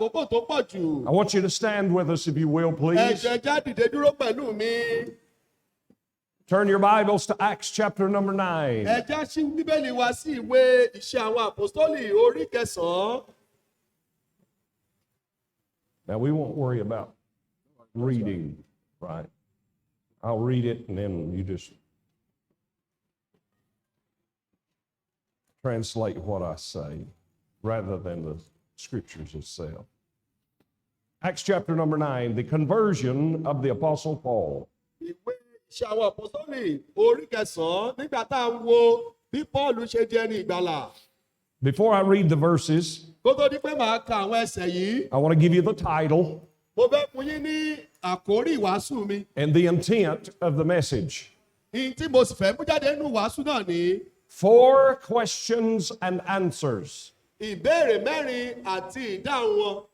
àkókò tó pọ̀ jù. I want you to stand with us if you will, Ẹ please. jẹ́ já dìde dúró pẹ̀lú mi. Turn your Bibles to Acts chapter number 9. Ẹ já ṣí Bíbélì wa sí ìwé Iṣẹ́ àwọn Àpọ́stólì orí 9. Now, we won't worry about reading, right? I'll read it and then you just translate what I say rather than the scriptures itself. Acts chapter number 9, the conversion of the Apostle Paul. Ìwé Iṣẹ́ àwọn Àpọ́stólì orí 9 nígbà tá à ń wo bí Pọ́ọ̀lù ṣe di ẹni ìgbàlà. Before I read the verses, Kó tó di pé màá ka àwọn ẹsẹ̀ yìí, I want to give you the title mo fẹ́ fún yín ní àkórí ìwàásù mi. and the intent of the message. Ìyìn tí mo sì fẹ́ mú jáde nínú ìwàásù náà ní 4 questions and answers ìbéèrè 4 àti ìdáhùn wọn.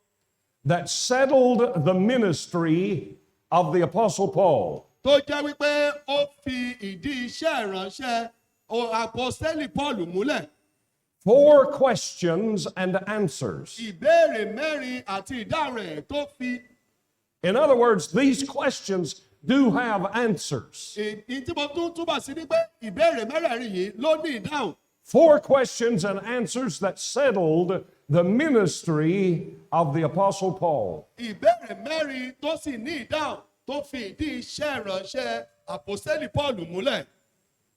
that settled the ministry of the Apostle Paul. Tó jẹ́ wípé ó fi ìdí iṣẹ́ ìránṣẹ́ Àpọ́stélì Pọ́ọ̀lù múlẹ̀. 4 questions and answers. Ìbéèrè 4 àti ìdáhùn rẹ̀ tó fi. In other words, these questions do have answers. Ìyìn tí mo tún túbọ̀ sí ni pé ìbéèrè 4 yìí ló ní ìdáhùn. 4 questions and answers that settled the ministry of the Apostle Paul. Ìbéèrè 4 tó sì ní ìdáhùn tó fi ìdí iṣẹ́ ìránṣẹ́ Àpọ́stélì Pọ́ọ̀lù múlẹ̀.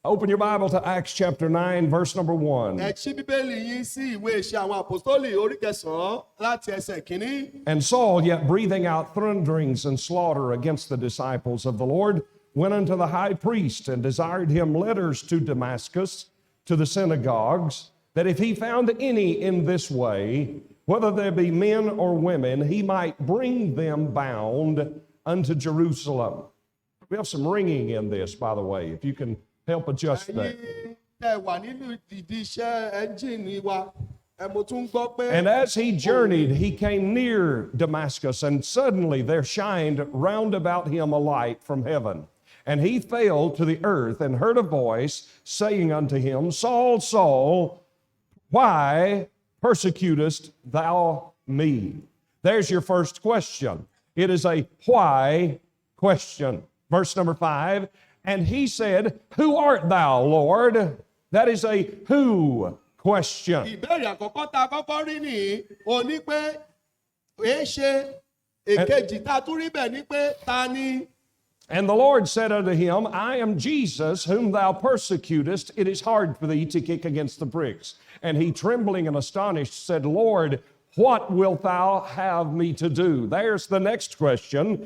Open your Bible to Acts chapter 9, verse number 1. Ẹ ṣí Bíbélì yín sí ìwé Iṣẹ́ àwọn Àpọ́stólì orí 9 láti ẹsẹ̀ 1. And Saul, yet breathing out thunderings and slaughter against the disciples of the Lord, went unto the high priest and desired him letters to Damascus, to the synagogues, that if he found any in this way, whether there be men or women, he might bring them bound unto Jerusalem. We have some ringing in this, by the way, if you can help adjust that. Ẹ̀yin tẹ́ wà nínú ìdí iṣẹ́ ẹ́ńjìnì wa, mo tún gbọ́ pé. And as he journeyed, he came near Damascus, and suddenly there shined round about him a light from heaven. And he fell to the earth and heard a voice saying unto him, Saul, Saul, why persecutest thou me? There's your first question. It is a why question. Verse number 5, and he said, Who art thou, Lord? That is a who question. Ìbéèrè àkọ́kọ́ tá a kọ́kọ́ rí nìyí, ó ní pé èé ṣe, èkejì tá a tún rí bẹ̀ ní pé ta ni. And the Lord said unto him, I am Jesus, whom thou persecutest. It is hard for thee to kick against the pricks. And he, trembling and astonished, said, Lord, what wilt thou have me to do? There's the next question.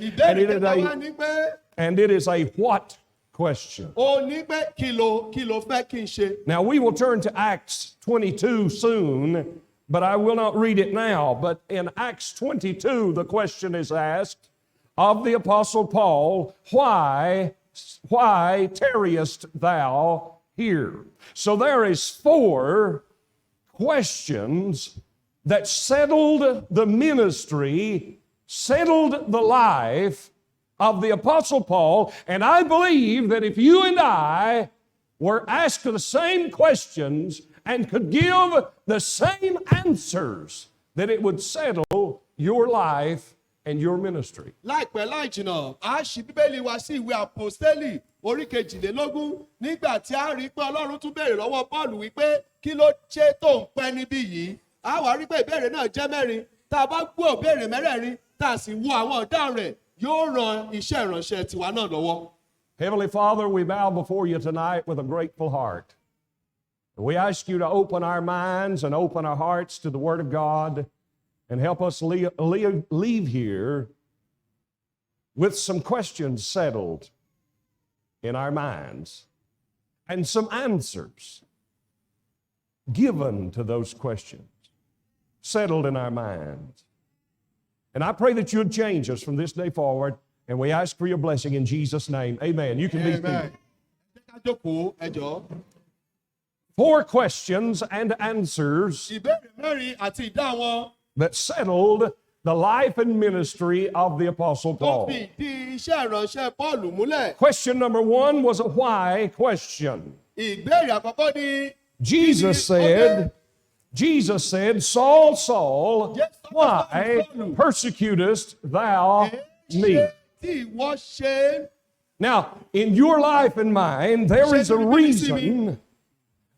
And it is a what question. Ó ní pé kí ló fẹ́ kí n ṣe. Now we will turn to Acts 22 soon, but I will not read it now. But in Acts 22, the question is asked of the Apostle Paul, why tarriest thou here? So there is 4 questions that settled the ministry, settled the life of the Apostle Paul. And I believe that if you and I were asked the same questions and could give the same answers, that it would settle your life and your ministry. Láìpẹ́ láì jìnnà, a ṣí Bíbélì wa sí ìwé Àpọ́stélì orí 22 nígbà tí a rí pé Ọlọ́run tún béèrè lọ́wọ́ Pọ́ọ̀lù wípé kí ló ṣe tó ń pẹ́ níbí yìí. A wá rí pé ìbéèrè náà jẹ́ 4. Tá a bá gbọ́ ìbéèrè 4 tá a sì wo àwọn ọ̀daràn rẹ̀, yóò ran iṣẹ́ ìránṣẹ́ tiwa náà lọ́wọ́. Heavenly Father, we bow before you tonight with a grateful heart. We ask you to open our minds and open our hearts to the Word of God and help us leave here with some questions settled in our minds and some answers given to those questions settled in our minds. And I pray that you would change us from this day forward, and we ask for your blessing in Jesus' name. Amen. You can be seated. 4 questions and answers that settled the life and ministry of the Apostle Paul. Question number 1 was a why question. Jesus said, Jesus said, Saul, Saul, Yes, why persecutest thou me? Ṣé tí ìwọ ṣe Now, in your life and mine, there is a reason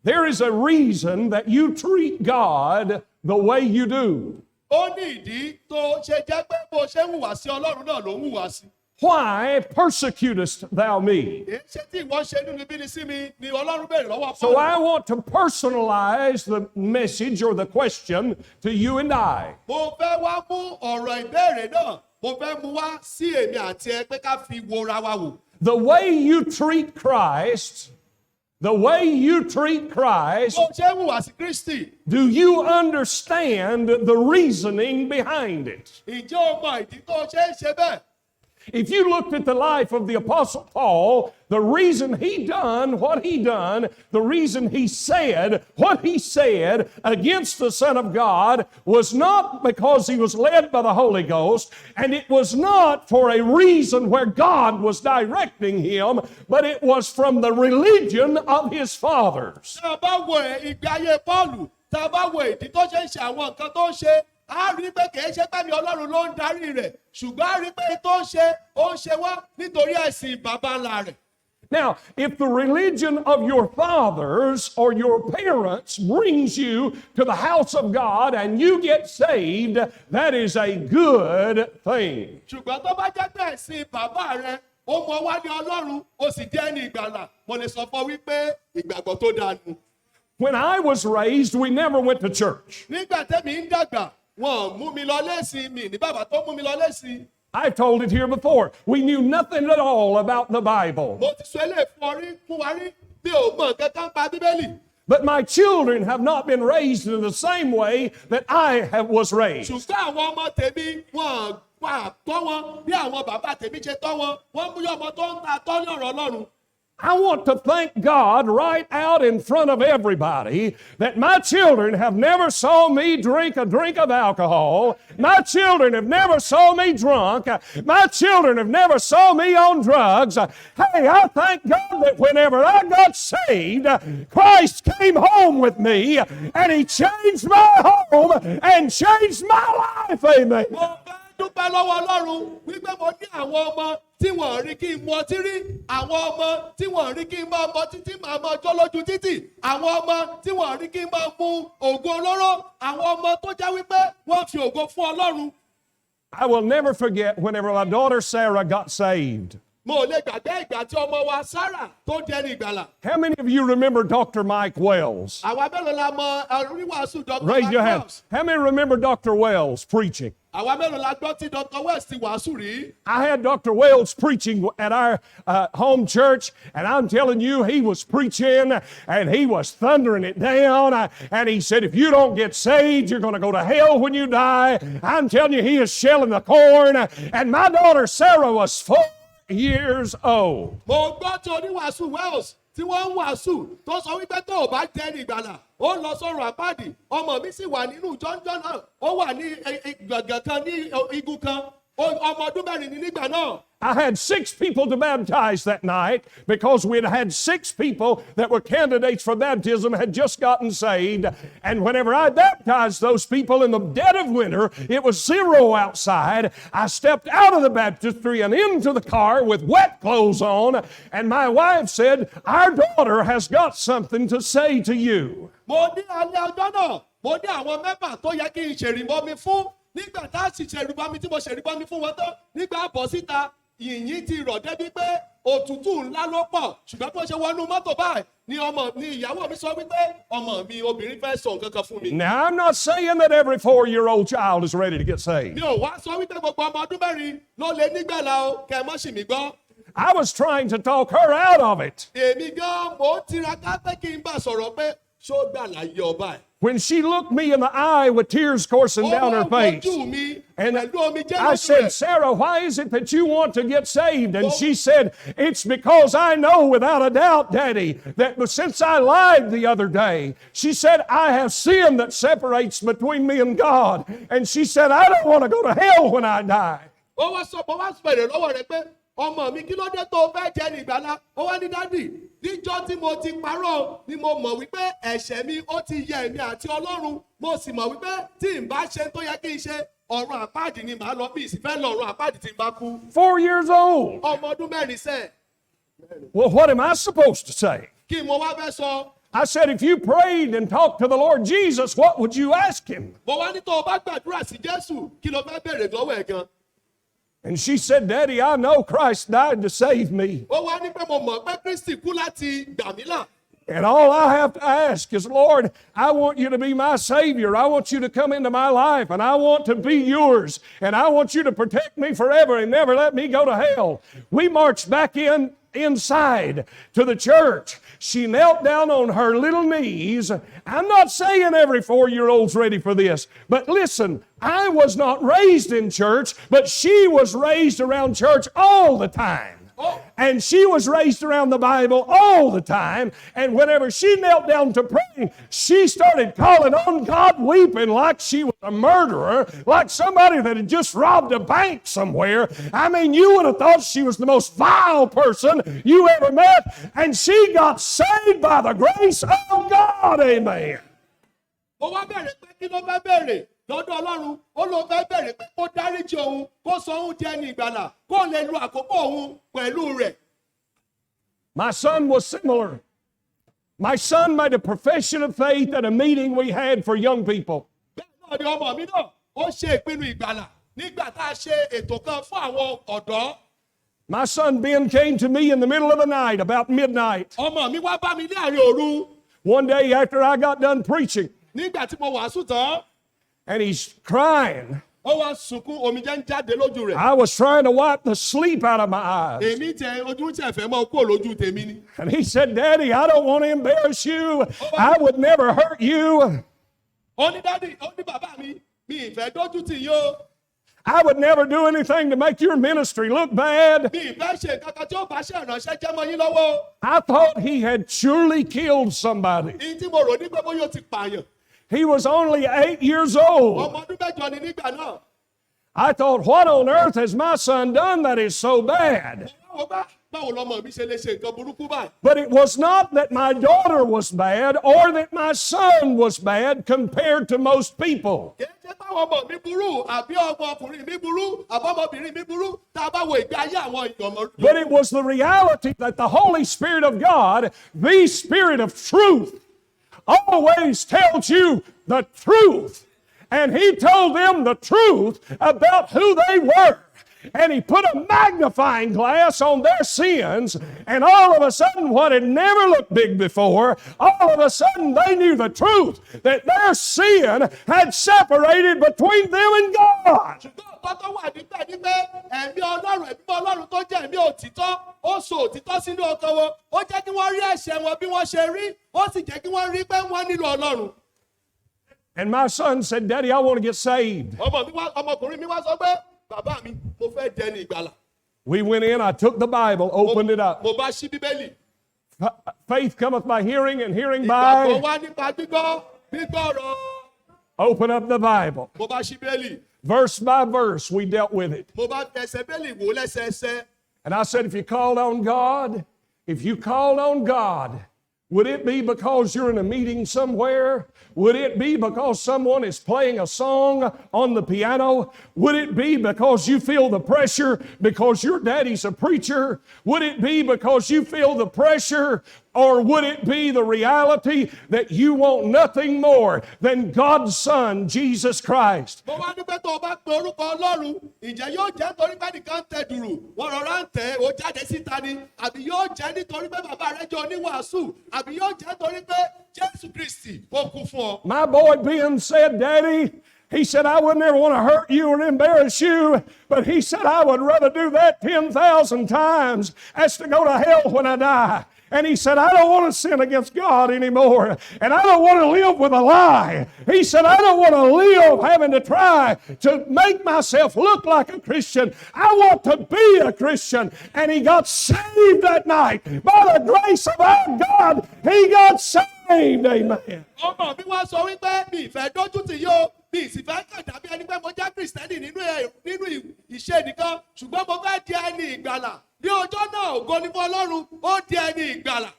that you treat God the way you do. ó ní ìdí tó ṣe jẹ́ pé bó ṣe ń hùwà sí Ọlọ́run náà ló ń hùwà sí. Why persecutest thou me? Ṣé tí ìwọ ṣe nínú ibi ni sí mi ni Ọlọ́run béèrè lọ́wọ́ So Pọ́ọ̀lù. I want to personalize the message or the question to you and I. Mo fẹ́ wá mú ọ̀rọ̀ ìbéèrè náà, mo fẹ́ mú wá sí èmi àti ẹ pé ká fi wora wa wò. The way you treat Christ, Bó ṣe ń hùwà sí Kristi, do you understand the reasoning behind it? ǹjẹ́ o mọ ìdí tó ṣe ń ṣe bẹ́ẹ̀? If you looked at the life of the Apostle Paul, the reason he done what he done, the reason he said what he said against the Son of God was not because he was led by the Holy Ghost, and it was not for a reason where God was directing him, but it was from the religion of his fathers. Tá a bá wo ìgbé ayé Pọ́ọ̀lù, tá a bá wo ìdí tó ṣe ń ṣe àwọn nǹkan tó ń ṣe, a rí pé kìí ṣe pé ní Ọlọ́run ló ń darí rẹ̀, ṣùgbọ́n a rí pé tó ń ṣe, ó ń ṣe wá nítorí ẹ̀sìn bàbá ńlá rẹ̀. Now, if the religion of your fathers or your parents brings you to the house of God and you get saved, that is a good thing. Ṣùgbọ́n tó bá jẹ́ pé ẹ̀sìn bàbá rẹ̀, ó mọ wá ní Ọlọ́run, ó sì jẹ́ ní ìgbàlà, mo lè sọ fún wípé ìgbàgbọ́ tó dáa nù. When I was raised, we never went to church. Nígbà tẹ́mi ń dàgbà, wọn mú mi lọ lẹ́sìn mi ní bàbá tó mú mi lọ lẹ́sìn. I've told it here before. We knew nothing at all about the Bible. Mo ti sọ eléyìí fún wa rí, bí ò mọ nǹkan kan pa Bíbélì. But my children have not been raised in the same way that was raised. Ṣùgbọ́n àwọn ọmọ tèmi wọn wà tọ́ wọn bí àwọn bàbá tèmi ṣe tọ́ wọn, wọ́n mú ọmọ tó ń ta tọ́ ní ọ̀rọ̀ Ọlọ́run. I want to thank God right out in front of everybody that my children have never saw me drink a drink of alcohol. My children have never saw me drunk. My children have never saw me on drugs. Hey, I thank God that whenever I got saved, Christ came home with me and He changed my home and changed my life. Amen. Mo fẹ́ dúpẹ́ lọ́wọ́ Ọlọ́run wípé mo ní àwọn ọmọ tí wọ́n rí kí n mu ọtí rí, àwọn ọmọ tí wọ́n rí kí n máa mọ títí máa mọ ọjọ́ lójú títì, àwọn ọmọ tí wọ́n rí kí n máa mu ògo olóró, àwọn ọmọ tó jẹ́ wípé wọ́n fi ògo fún Ọlọ́run. I will never forget whenever my daughter Sarah got saved. Mo lè gbàgbé ìgbà tí ọmọ wa Sarah tó dẹni ìgbàlà. How many of you remember Dr. Mike Wells? Àwa mélòó la mọ oríwàásù Dr. Raise your hand. Wells? How many remember Dr. Wells preaching? Àwa mélòó la gbọ́ tí Dr. Wells ti wàásù rí? I had Dr. Wells preaching at our home church, and I'm telling you, he was preaching and he was thundering it down. And he said, if you don't get saved, you're going to go to hell when you die. I'm telling you, he is shelling the corn. And my daughter Sarah was 4 years old. Mo gbọ́ tí oníwàásù Wells tí wọ́n ń wàásù tó sọ wípé tó o bá dẹni ìgbàlà, ó lọ sọ̀rọ̀ àpáàdì, ọmọ mi sì wà nínú jọ́njọ́ náà, ó wà ní gbọ̀ngàn kan ní igun kan, ọmọ ọdún mẹ́rin ní nígbà náà. I had 6 people to baptize that night because we had 6 people that were candidates for baptism had just gotten saved. And whenever I baptized those people in the dead of winter, it was 0 outside. I stepped out of the baptistry and into the car with wet clothes on. And my wife said, our daughter has got something to say to you. Mo ní alẹ́ ọjọ́ náà, mo ní àwọn mẹ́fà tó yẹ kí n ṣèrìbọmi fún. Nígbà tá a sì ṣèrìbọmi tí mo ṣèrìbọmi fún wọn tán, nígbà bọ̀ síta, yìnyín ti rọ̀ débi pé òtútù ńlá ló pọ̀. Ṣùgbọ́n bí wọ́n ṣe wọnú mọ́tò báyìí ni ìyàwó mi sọ wípé ọmọ mi obìnrin fẹ́ sọ nǹkan kan fún mi. Now, I'm not saying that every 4-year-old child is ready to get saved. Mi ò wá sọ wípé gbogbo ọmọ ọdún mẹ́rin ló lè nígbàlà o, kẹ́ ẹ mọ́ sì mí gbọ́. I was trying to talk her out of it. Èmi gan mo tiraka pé kí n bá sọ̀rọ̀ pé ṣó gbàlà yẹ ọba ẹ̀. When she looked me in the eye with tears coursing down her face, and I said, Sarah, why is it that you want to get saved? And she said, it's because I know without a doubt, Daddy, that since I lied the other day, she said, I have sin that separates between me and God. And she said, I don't want to go to hell when I die. Ó wá sọ, mo wá bẹ̀rẹ̀ lọ́wọ́ rẹ̀ pé ọmọ mi kí ló dé tó fẹ́ jẹ́ ní ìgbàlá ó wá ní dádì níjọ́ tí mo ti parọ́ ni mo mọ̀ wípé ẹ̀ṣẹ̀ mi ó ti yẹ èmi àti Ọlọ́run mo sì mọ̀ wípé tí n bá ṣe tó yẹ kí n ṣe ọ̀run àpáàdì ni màá lọ bí ìsìnfẹ́ lọ ọ̀run àpáàdì tí n bá kú. 4 years old. ọmọ ọdún mẹ́rin sẹ́ẹ̀. Well, what am I supposed to say? Kí mo wá fẹ́ sọ. I said, if you prayed and talked to the Lord Jesus, what would you ask him? Mo wá ní tó o bá gbàdúrà sí Jésù kí ló fẹ́ bèrè lọ́wọ́ ẹ̀ gan. And she said, Daddy, I know Christ died to save me. Ó wá ní pé mo mọ̀ pé Kristi kú láti gbà mí là. And all I have to ask is, Lord, I want you to be my Savior. I want you to come into my life, and I want to be yours. And I want you to protect me forever and never let me go to hell. We marched back inside to the church. She knelt down on her little knees. I'm not saying every 4-year-old's ready for this, but listen, I was not raised in church, but she was raised around church all the time. And she was raised around the Bible all the time. And whenever she knelt down to pray, she started calling on God, weeping like she was a murderer, like somebody that had just robbed a bank somewhere. I mean, you would have thought she was the most vile person you ever met. And she got saved by the grace of God. Amen. Ó wá bẹ̀rẹ̀ pé kí ló fẹ́ bẹ̀rẹ̀ lọ́dọ̀ Ọlọ́run ó ló fẹ́ bẹ̀rẹ̀ pé kó dáríjì òun kó sọ òun jẹ́ ní ìgbàlà kó lè lu àkókò òun pẹ̀lú rẹ̀. My son was similar. My son made a profession of faith at a meeting we had for young people. Bẹ́ẹ̀ náà ni ọmọ mi náà ó ṣe ìpinnu ìgbàlà nígbà tá a ṣe ètò kan fún àwọn ọ̀dọ́. My son Ben came to me in the middle of the night, about midnight. Ọmọ mi wá bá mi ní àárín òru. One day after I got done preaching, Nígbà tí mo wàásù tán. and he's crying. Ó wá sunkún omijé ń jáde lójú rẹ̀. I was trying to wipe the sleep out of my eyes. Èmi tẹ ojú tẹ fẹ́ mọ́ kó lójú tèmi ni. And he said, Daddy, I don't want to embarrass you. I would never hurt you. Ó ní dádì, ó ní bàbá mi, mi ìfẹ́ dójú tì yín o. I would never do anything to make your ministry look bad. Mi ìfẹ́ ṣe kankan tí ó bá ṣe ìránṣẹ́ jẹ́ mọ́ yín lọ́wọ́. I thought he had surely killed somebody. Ìyí tí mo rò ní pé bóyá ó ti pààyàn. He was only 8 years old. Ọmọ ọdún mẹ́jọ ni nígbà náà. I thought, what on earth has my son done that is so bad? Báwo lọmọ mi ṣe lè ṣe nǹkan burúkú báyìí? But it was not that my daughter was bad or that my son was bad compared to most people. Kì í ṣe báwọn ọmọ mi burú àbí ọmọ ọkùnrin mi burú àbọ̀mọbìnrin mi burú tá a bá wo ìgbé ayé àwọn ìyọ̀mọ̀. But it was the reality that the Holy Spirit of God, the Spirit of truth, always tells you the truth. And he told them the truth about who they were. And he put a magnifying glass on their sins, and all of a sudden, what had never looked big before, all of a sudden they knew the truth, that their sin had separated between them and God. Tọ́tọ́ wà nígbà ní pé ẹ̀mí Ọlọ́run tó jẹ́ ẹ̀mí òtítọ́, ó so òtítọ́ sínú ọkàn wọn, ó jẹ́ kí wọ́n rí ẹ̀ṣẹ̀ wọn bí wọ́n ṣe rí, ó sì jẹ́ kí wọ́n rí pé wọ́n nílò Ọlọ́run. And my son said, Daddy, I want to get saved. Ọmọkùnrin mi wá sọ pé, bàbá mi, mo fẹ́ dẹni ìgbàlà. We went in, I took the Bible, opened it up. Mo bá ṣí Bíbélì. Faith cometh by hearing, and hearing Ìgbàgbọ́ by... wá nípa gbígbọ́rọ̀. Open up the Bible. Mo bá ṣí Bíbélì. Verse by verse, we dealt with it. Mo bá ẹsẹ̀ Bíbélì wò lẹ́sẹẹsẹ. And I said, if you called on God, would it be because you're in a meeting somewhere? Would it be because someone is playing a song on the piano? Would it be because you feel the pressure because your daddy's a preacher? Would it be because you feel the pressure? Or would it be the reality that you want nothing more than God's Son, Jesus Christ? Mo wá ní pé tó o bá pe orúkọ Ọlọ́run, ǹjẹ́ yóò jẹ́ torí pé nìkan tẹ dùrù, wọ́n rọra ń tẹ̀ ó jáde síta ni, àbí yóò jẹ́ nítorí pé bàbá rẹ jẹ́ oníwàásù, àbí yóò jẹ́ torí pé Jésù Kristi ó kú fún ọ. My boy Ben said, Daddy, he said, I would never want to hurt you or embarrass you, but he said, I would rather do that 10,000 times as to go to hell when I die. And he said, I don't want to sin against God anymore. And I don't want to live with a lie. He said, I don't want to live having to try to make myself look like a Christian. I want to be a Christian. And he got saved that night. By the grace of our God, he got saved. Amen. Ọmọ mi wá sọ wípé mi ìfẹ́ dójú tì yóò mi sì fẹ́ kàn dàbí ẹni pé mo jẹ́ kìrìsìtẹ́nì nínú ìṣe nìkan ṣùgbọ́n mo fẹ́ di ẹni ìgbàlà ní ọjọ́ náà ògo ní fún Ọlọ́run ó di ẹni ìgbàlà.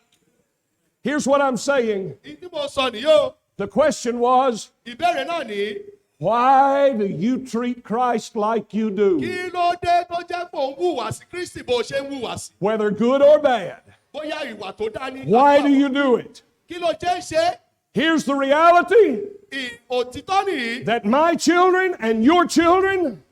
Here's what I'm saying. Ìdí mo sọ nìyí o. The question was, Ìbéèrè náà ní. why do you treat Christ like you do? Kí ló dé tó jẹ́ pé òun hùwà sí Kristi bó ṣe ń hùwà sí? Whether good or bad. Bóyá ìwà tó dá ní. Why do you do it? Kí ló jẹ́ ṣe? Here's the reality Òtítọ́ nìyí. that my children and your children,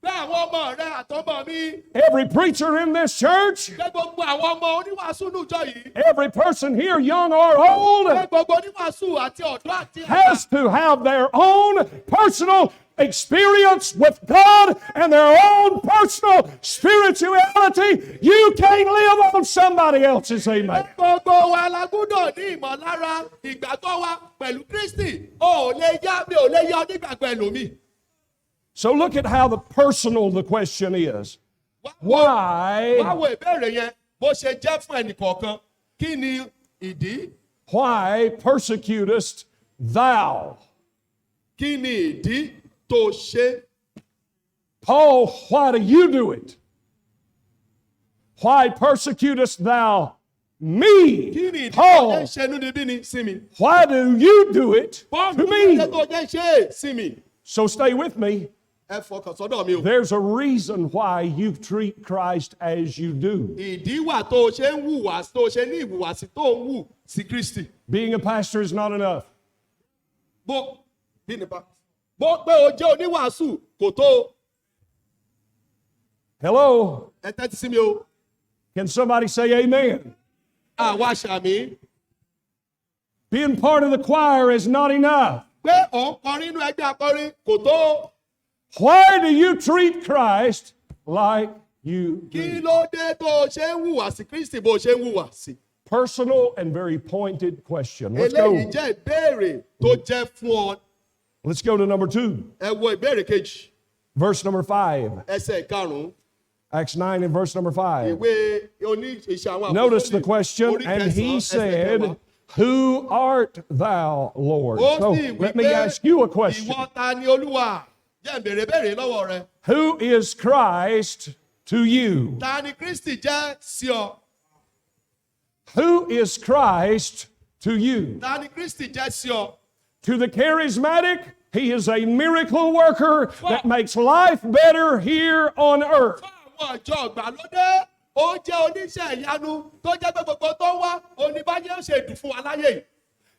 Pé àwọn ọmọ rẹ àtọmọ mi. every preacher in this church, Pé gbogbo àwọn ọmọ oníwàásù nùjọ yìí. every person here, young or old, Pé gbogbo oníwàásù àti ọ̀dọ́ àti has to have their own personal experience with God and their own personal spirituality. You can't live on somebody else's, amen. Gbogbo wa la gbúdọ̀ ní ìmọ̀lára ìgbàgbọ́ wa pẹ̀lú Kristi. O ò lè yá mi ò lè yá onígbàgbọ́ ẹlòmíì. So look at how personal the question is. Why? Wá wo ìbéèrè yẹn bó ṣe jẹ́ fún ẹnìkọ̀ọ̀kan. Kí ni ìdí? Why persecutest thou? Kí ni ìdí tó ṣe? Paul, why do you do it? Why persecutest thou me? Kí ni ìdí tó jẹ́ Paul, ṣe inúnibíni sí mi? why do you do it Bọ́ọ̀lù to kí ni me? tó jẹ́ ṣe sí mi? So stay with me. Ẹ fọkàn sọ́dọ̀ mi o. There's a reason why you treat Christ as you do. Ìdí wà tó ṣe ń hùwà tó ṣe ní ìhùwàsí tó ń hù sí Kristi. Being a pastor is not enough. Bó bí nípa. Bó pé o jẹ́ oníwàásù kò tó. Hello? Ẹ tẹ́tí sí mi o. Can somebody say amen? Àwa ṣàmì. Being part of the choir is not enough. Pé òun kọrin inú ẹgbẹ́ akọrin kò tó. Why do you treat Christ like you Kí do? ló dé tó ṣe ń hùwà sí Kristi bó ṣe ń hùwà sí? Personal and very pointed question. Let's Eléyìí go. jẹ́ ìbéèrè tó jẹ́ fún ọ. Let's go to number 2. Ẹ wo ìbéèrè kejì. Verse number 5. Ẹsẹ̀ karùn-ún. Acts 9 and verse number 5. Ìwé oní ìṣe àwọn Notice the Àpọ́sítélì, question, orí and he kẹsàn-án, ẹsẹ̀ said, kẹwàá. who art thou, Lord? Ó So sì wí let me pé, ask you a question. Ìwọ ta ni Olúwa? Jẹ́ ìbéèrè lọ́wọ́ rẹ. Who is Christ to you? Ta ni Kristi jẹ́ sí ọ? Who is Christ to you? Ta ni Kristi jẹ́ sí ọ? To the charismatic, he is a miracle worker that makes life better here on earth. Fún àwọn ọjọ́ ìgbàlódé, ó jẹ́ oníṣẹ́ ìyanu tó jẹ́ pé gbogbo tó wá, oníbàjẹ́ ó ṣe dùn fún wa láyé yìí.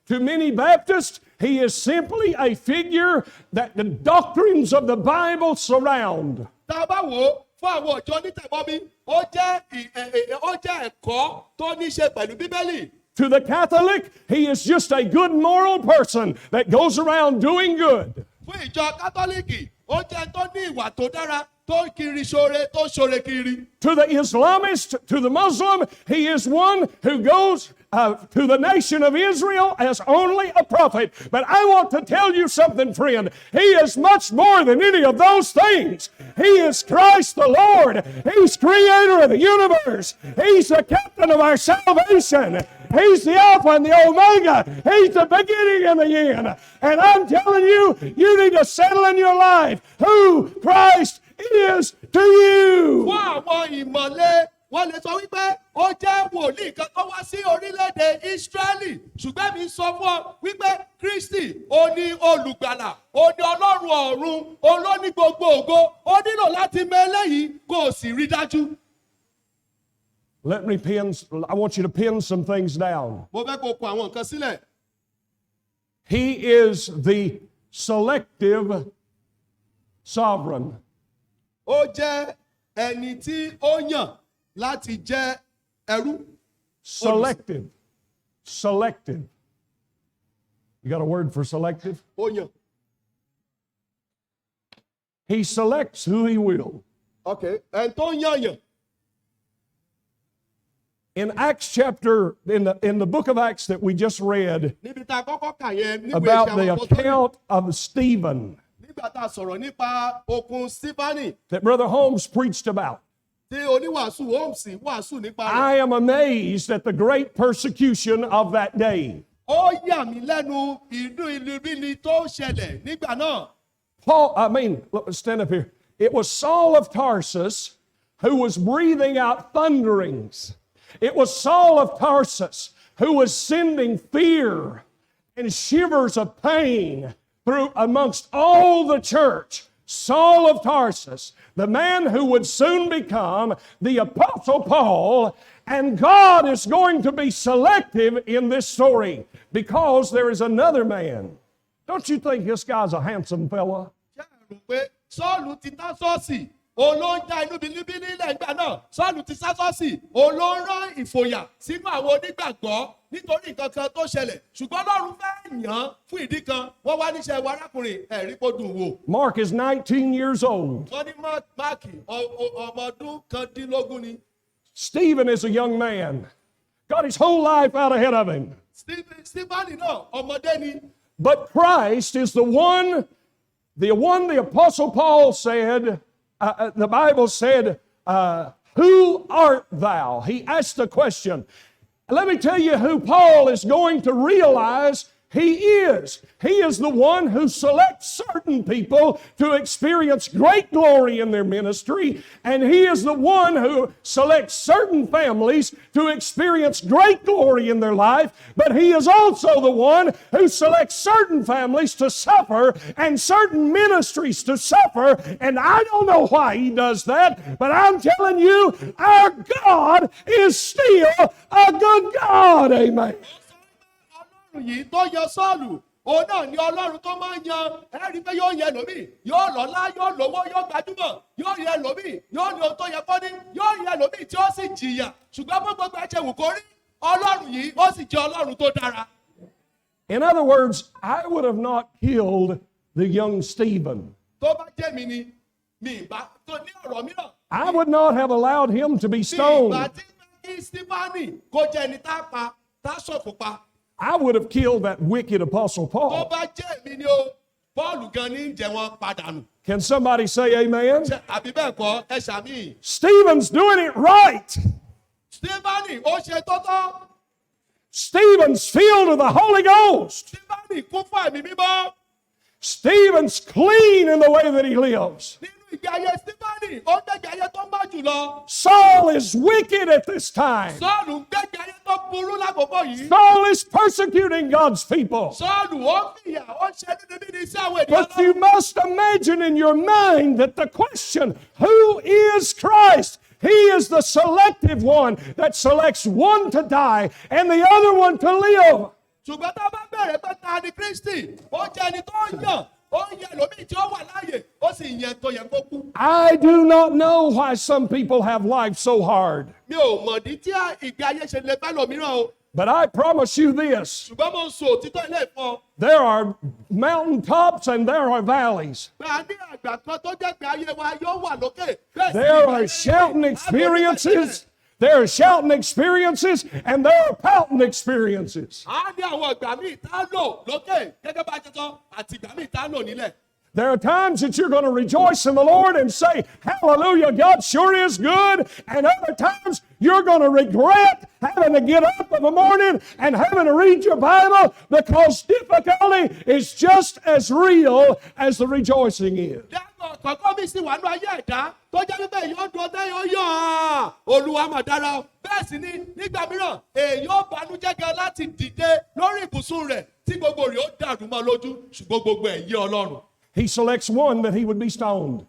To many Baptists, he is simply a figure that the doctrines of the Bible surround. Tá a bá wò ó fún àwọn ọjọ́ onítẹ̀bọmi, ó jẹ́ ẹ̀kọ́ tó ní ṣe pẹ̀lú Bíbélì. To the Catholic, he is just a good moral person that goes around doing good. Fún ìjọ Kátólíìkì, ó jẹ́ tó ní ìwà tó dára tó kiri ṣoore tó ṣoore kiri. To the Islamist, to the Muslim, he is one who goes to the nation of Israel as only a prophet. But I want to tell you something, friend. He is much more than any of those things. He is Christ the Lord. He's creator of the universe. He's the captain of our salvation. He's the Alpha and the Omega. He's the beginning and the end. And I'm telling you, you need to settle in your life who Christ is to you. Fún àwọn ìmọ̀le, wọ́n lè sọ wípé ó jẹ́ wòlíì kan tó wá sí orílẹ̀-èdè Ísírẹ́lì. Ṣùgbọ́n mi sọ fún ọ wípé Kristi, ó ní olùgbàlà, ó ní Ọlọ́run ọ̀run, ó ló ní gbogbo ògo, ó nílò láti mọ eléyìí kó o sì rí dájú. I want you to pin some things down. Mo fẹ́ kó o kọ àwọn nǹkan sílẹ̀. He is the selective sovereign. Ó jẹ́ ẹni tí ó yàn láti jẹ́ ẹrú. Selective. Selective. You got a word for selective? Ó yàn. He selects who he will. Okay. Ẹni tó yàn yàn. In Acts chapter, in the book of Acts that we just read, Níbi tá a kọ́kọ́ kà yẹn níwèé about Iṣẹ́ the àwọn Apọ́sítélì. account of Stephen Nígbà tá a sọ̀rọ̀ nípa okun Sífánì that Brother Holmes preached about. tí oníwàásù Holmes wàásù nípa rẹ̀. I am amazed at the great persecution of that day. Ó yà mí lẹ́nu ìlú ìlúbíni tó ṣẹlẹ̀ nígbà náà. Look, stand up here. It was Saul of Tarsus who was breathing out thunderings. It was Saul of Tarsus who was sending fear and shivers of pain through amongst all the church. Saul of Tarsus, the man who would soon become the Apostle Paul, and God is going to be selective in this story because there is another man. Don't you think this guy's a handsome fella? Sọ́ọ̀lù ti tá sọ́ọ̀sì, òun ló ń já inú bílíbílí ilẹ̀ ìgbà náà. Sọ́ọ̀lù ti sá sọ́ọ̀sì, òun ló ń rán ìfòyà sínú àwọn onígbàgbọ́ nítorí nǹkan kan tó ṣẹlẹ̀. Ṣùgbọ́n Ọlọ́run fẹ́ yàn án fún ìdí kan. Wọ́n wá níṣẹ́ wa arákùnrin ẹ̀rí kó dùn wò. Mark is 19 years old. Wọ́n ní Máàkì ọmọ ọdún kan-dín-lógún ni. Stephen is a young man. Got his whole life out ahead of him. Stephen náà ọmọdé ni. But Christ is the one the Apostle Paul said, the Bible said, who art thou? He asked the question. Let me tell you who Paul is going to realize he is. He is the one who selects certain people to experience great glory in their ministry, and he is the one who selects certain families to experience great glory in their life, but he is also the one who selects certain families to suffer and certain ministries to suffer, and I don't know why he does that, but I'm telling you, our God is still a good God. Amen. Yìí tó yan Sọ́ọ̀lù, òun náà ni Ọlọ́run tó máa ń yan, ẹ̀rí pé yóò yan ẹlòmíì, yóò lọ́lá, yóò lówó, yóò gbajúmọ̀, yóò rí ẹlòmíì, yóò ní ohun tó yẹ kó ní, yóò rí ẹlòmíì tí ó sì jìyà. Ṣùgbọ́n bó gbogbo ẹ̀jẹ̀ wù kó rí, Ọlọ́run yìí ó sì jẹ́ Ọlọ́run tó dára. In other words, I would have not killed the young Stephen. Tó bá jẹ́ mi ni, mi ìbá tó ní ọ̀rọ̀ mìíràn. I would not have allowed him to be Mi stoned. ìgbà tí kí Stefani kó jẹ́ ẹni tá pa, tá ṣọ̀fọ̀ pa. I would have killed that wicked Apostle Tó Paul. bá jẹ́ mi ni o, Pọ́ọ̀lù gan ní jẹ́ wọn padànù. Can somebody say amen? Àbí bẹ́ẹ̀ kọ́ ẹ ṣàmì. Stephen's doing it right. Stefani ó ṣe tọ́tọ́. Stephen's filled with the Holy Ghost. Stefani kún fún ẹ̀mí mímọ́. Stephen's clean in the way that he lives. Nínú ìgbé ayé Stefani, ó ń gbẹ̀gbẹ̀ ayé tó ń bá jù lọ. Saul is wicked at this time. Sọ́ọ̀lù ń gbẹ̀gbẹ̀ ayé tó burú lákòókò yìí. Saul is persecuting God's people. Sọ́ọ̀lù ó fìyà, ó ṣe níbi ní sí àwọn ènìyàn But you must imagine in your mind that the question, who is Christ? He is the selective one that selects one to die and the other one to live. Ṣùgbọ́n tá a bá bẹ̀rẹ̀ pé ta ni Kristi, ó jẹ́ ẹni tó yàn, ó yẹ lómi tí ó wà láàyè, ó sì yẹ tó yẹ kó kú. I do not know why some people have life so hard. Mi ò mọ̀dí tí ìgbé ayé ṣe lè fẹ́ lòmíràn o. But I promise you this, Ṣùgbọ́n mo ń sọ òtítọ́ ilé ìfọ́. there are mountain tops and there are valleys. Pé a ní àgbà kan tó jẹ́ pé ayé wa yóò wà lókè. Bẹ́ẹ̀ sì There ni are ìgbà shouting ayé experiences. There are shouting experiences and there are pouting experiences. a ní àwọn ìgbà míì tá a lò lókè gẹ́gẹ́ bá a ṣe sọ àti ìgbà míì tá a lò nílẹ̀. There are times that you're going to rejoice in the Lord and say, hallelujah, God sure is good. And other times you're going to regret having to get up in the morning and having to read your Bible because difficulty is just as real as the rejoicing is. Dáàbò kọ̀ọ̀kan mi sì wà ní ayé ẹ̀dá tó jẹ́ wípé èèyàn dùn ọdẹ yóò yọ̀ Olúwa mà dára o. Bẹ́ẹ̀ sì ni nígbà mìíràn èèyàn ó banújẹ́ gan láti dìde lórí ibùsùn rẹ̀ tí gbogbo rẹ̀ ó dàrú mọ́ lójú ṣùgbọ́n gbogbo ẹ̀ yé Ọlọ́run. He selects one that he would be stoned.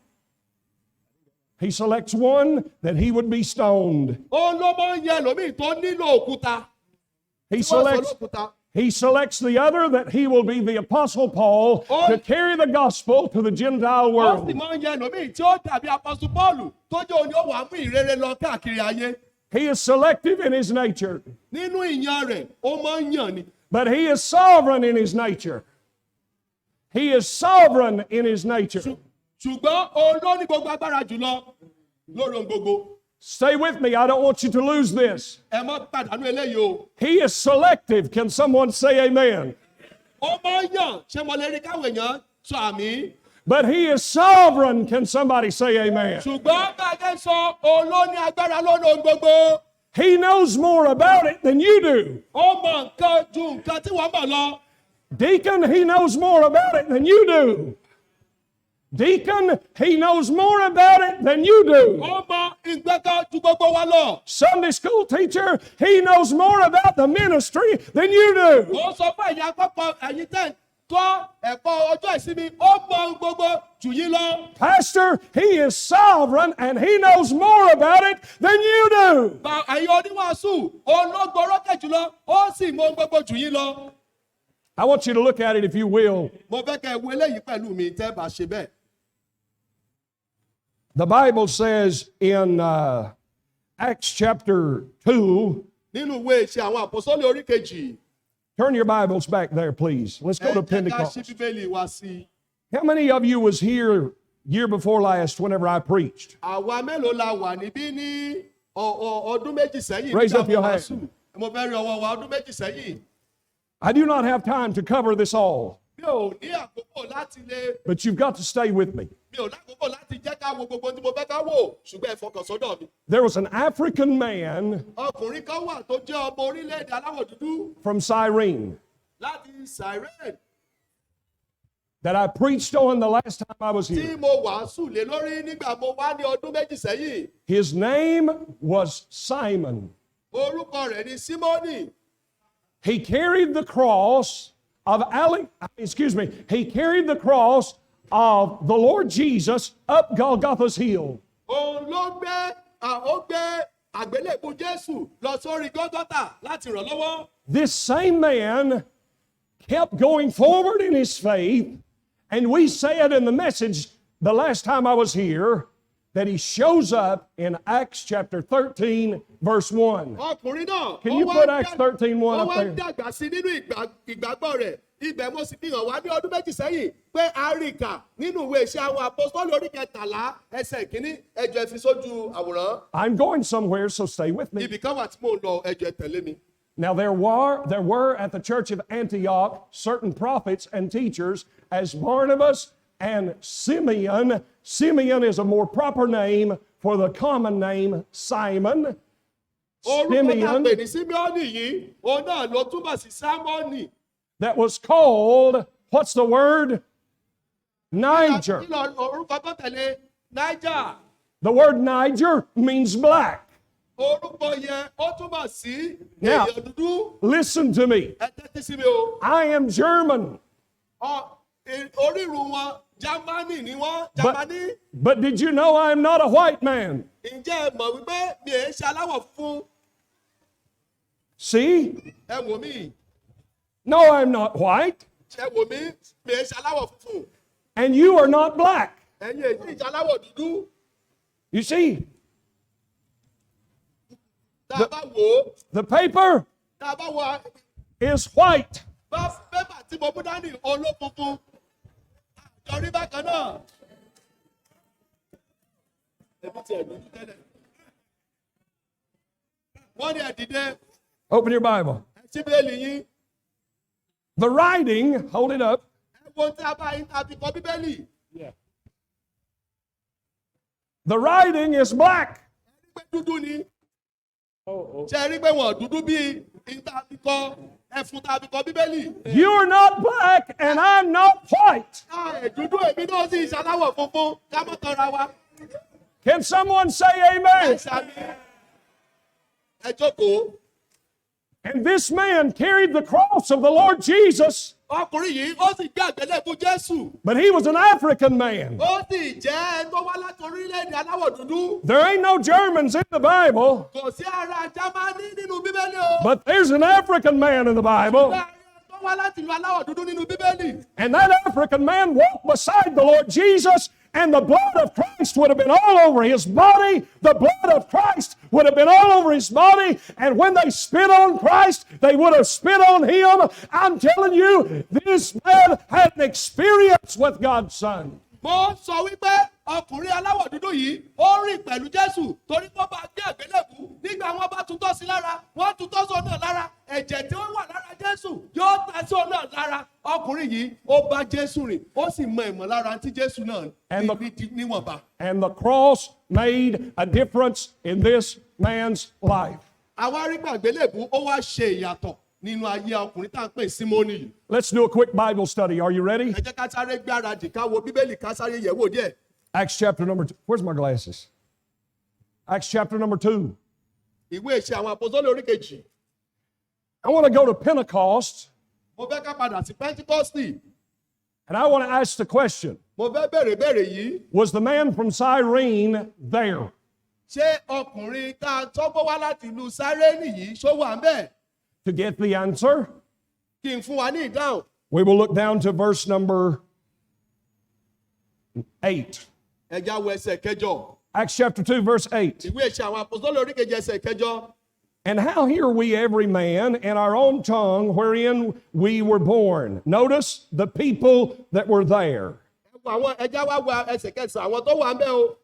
He selects one that he would be stoned. Òun ló máa ń yẹ lómìn tó nílò òkúta. He Tí wọ́n sọ selects lókúta. He selects the other that he will be the Apostle Paul to carry the gospel to the Gentile Ó sì world. máa ń yẹ lómìn tí ó dàbí apọ́sù Pọ́ọ̀lù tó jẹ́ òní ó wà mú ìrere lọ káàkiri ayé. He is selective in his nature, Nínú ìyàn rẹ̀, ó máa ń yàn ni. but he is sovereign in his nature. He is sovereign in his nature. Ṣùgbọ́n òun ló ní gbogbo agbára jùlọ lórí ohun gbogbo. Stay with me. I don't want you to lose this. Ẹ má pàdánù eléyìí o. He is selective. Can someone say amen? Ó máa ń yàn, ṣé mo lè rí káwọn èèyàn sọ àmì? But he is sovereign. Can somebody say amen? Ṣùgbọ́n bàjẹ́ sọ òun ló ní agbára lórí ohun gbogbo. He knows more about it than you do. Ó mọ nǹkan ju nǹkan tí wọ́n mọ̀ lọ. Deacon, he knows more about it than you do. Deacon, he knows more about it than you do. Ó mọ ìgbẹ́kọ̀ ju gbogbo wa lọ. Sunday school teacher, he knows more about the ministry than you do. Ó sọ fún ẹ̀yin akọ́kọ́ ẹ̀yin tẹ́ ń kọ́ ẹ̀kọ́ ọjọ́ ìsinmi, ó mọ ohun gbogbo jù yín lọ. Pastor, he is sovereign and he knows more about it than you do. Ẹ̀yin oníwàásù, ológbòrókè jùlọ, ó sì mọ ohun gbogbo jù yín lọ. I want you to look at it if you will. Mo fẹ́ kẹ́ ẹ wo eléyìí pẹ̀lú mi tẹ́ bá ṣe bẹ́ẹ̀. The Bible says in Acts chapter 2, Nínú ìwé ìṣe àwọn àpòsólì orí kejì, turn your Bibles back there, please. Let's go to ẹ jẹ́ ká ṣí Pentecost. Bíbélì wa sí. How many of you was here year before last whenever I preached? Àwa mélòó la wà níbí ní ọdún méjì sẹ́yìn? Raise nígbà up your mo hand. wàásù? Mo fẹ́ rí ọwọ́ wa ọdún méjì sẹ́yìn. I do not have time to cover this all, Mi ò ní àkókò láti lè, but you've got to stay with me. mi ò lákòókò láti jẹ́ ká wo gbogbo tí mo fẹ́ ká wò, ṣùgbọ́n ẹ fọkàn sọ́dọ̀ mi. There was an African man Ọkùnrin kan wà tó jẹ́ ọmọ orílẹ̀-èdè aláwọ̀ dúdú from Cyrene láti Cyrene that I preached on the last time I was tí here. mo wàásù lé lórí nígbà mo wá ní ọdún méjì sẹ́yìn. His name was Simon. Orúkọ rẹ̀ ni Símónì. He carried the cross of he carried the cross of the Lord Jesus up Golgotha's hill. Òun ló ó gbé àgbélébùú Jésù lọ sórí Gọ́gọ́tà láti ràn lọ́wọ́. This same man kept going forward in his faith, and we said in the message the last time I was here that he shows up in Acts chapter 13, verse 1. Ọkùnrin náà, Can you put Acts 13:1 ó up wá there? ń dàgbà sí nínú ìgbàgbọ́ rẹ̀. Ibẹ̀ mo sì fi hàn wá ní ọdún méjì sẹ́yìn pé a rí kà nínú ìwé ìṣe àwọn àpòsítélì orí kẹtàlá ẹsẹ̀ ìkíní, ẹjọ́ ẹ fi sójú àwòrán. I'm going somewhere, so stay with me. Ibì kan wà tí mò ń lọ, ẹjọ́ ẹ tẹ̀lé mi. Now there were at the church of Antioch certain prophets and teachers as Barnabas and Simeon. Simeon is a more proper name for the common name Simon. Orúkọ tá a Simeon pè ní Símíọ́nì yìí, òun náà ló túmọ̀ sí Sámọ́nì. that was called, what's the word? Niger. Kí lọ orúkọ tó tẹ̀lé? Niger. The word Niger means black. Orúkọ yẹn ó túmọ̀ sí Now- èèyàn dúdú. Listen to me. Ẹ tẹ́tí sí mi o. I am German. Orírun wọn Jámánì ni wọ́n, Jámánì. But did you know I'm not a white man? Ǹjẹ́ ẹ mọ̀ wípé mi ò ṣe aláwọ̀ funfun? See? Ẹ wò mí, No, I'm not white. ẹ wò mí, mi ò ṣe aláwọ̀ funfun. And you are not black. Ẹ̀yin èyí ìjà aláwọ̀ dúdú. You see, Tá a bá wò ó, the paper tá a bá wò is white. pépà tí mo mú dání olófunfun. Àjọrí bákan náà. Ẹbí tí ẹ̀ dúdú tẹ́lẹ̀. Wọ́n ní ẹ dìde, Open your Bible. ẹ ṣí Bíbélì yín. The writing, hold it up. Ẹ wo tí a bá yín tàbí kọ Bíbélì. The writing is black. Pé dúdú ni. Ṣé ẹ rí pé wọ́n dúdú bíi ìtàbí kọ ẹ̀fun tàbí kọ Bíbélì? You're not black and I'm not white. Dúdú èmi náà sì ṣaláwọ̀ funfun ká mọ́ tọra wa. Can someone say Ẹ amen? ṣàmì. Ẹ jókòó. And this man carried the cross of the Lord Jesus, Ọkùnrin yìí ó sì gbé àgbélébùú Jésù. but he was an African man. Ó sì jẹ́ ẹni tó wá láti orílẹ̀-èdè aláwọ̀ dúdú. There ain't no Germans in the Bible, Kò sí ara Jámánì nínú Bíbélì o. but there's an African man in the Bible. Bẹ́ẹ̀ ni tó wá láti ìlú aláwọ̀ dúdú nínú Bíbélì. And that African man walked beside the Lord Jesus, and the blood of Christ would have been all over his body. The blood of Christ would have been all over his body. And when they spit on Christ, they would have spit on him. I'm telling you, this man had an experience with God's Son. Mo sọ wípé ọkùnrin aláwọ̀ dúdú yìí ó rìn pẹ̀lú Jésù torí wọ́n bá gbé àgbélébùú nígbà wọ́n bá tutọ́ sí lára wọ́n tutọ́ sí ọ̀nà lára ẹ̀jẹ̀ tí ó wà lára Jésù yóò ta sí ọ̀nà lára ọkùnrin yìí ó bá Jésù rìn ó sì mọ ìmọ̀lára tí Jésù náà níwọ̀nba. And the cross made a difference in this man's life. Àwa rí pé àgbélébùú ó wá ṣe ìyàtọ̀ nínú ayé ọkùnrin tá à ń pè Símónì yìí. Let's do a quick Bible study. Are you ready? Ẹ jẹ́ ká sáré gbáradì ká wo Bíbélì ká sáré yẹ̀wò díẹ̀. Acts chapter number 2. Where's my glasses? Acts chapter number 2. Ìwé ìṣe àwọn àpọ́sítélì orí kejì. I want to go to Pentecost, Mo fẹ́ ká padà sí Pentikọ́sítì. and I want to ask the question, Mo fẹ́ béèrè yìí. was the man from Cyrene there? Ṣé ọkùnrin tá a tọ́gbọ́ wá láti ìlú Sárénì yìí ṣó wà ń bẹ̀? To get the answer, Kí n fún wa ní ìdáhùn. we will look down to verse number 8. Ẹ já wo ẹsẹ̀ kẹjọ. Acts chapter 2, verse 8. Ìwé ìṣe àwọn àpọ́sítélì orí kejì ẹsẹ̀ kẹjọ. And how hear we every man in our own tongue wherein we were born? Notice the people that were there. Ẹ já wá wo ẹsẹ̀ kẹsàn-án àwọn tó wà ń bẹ̀ o.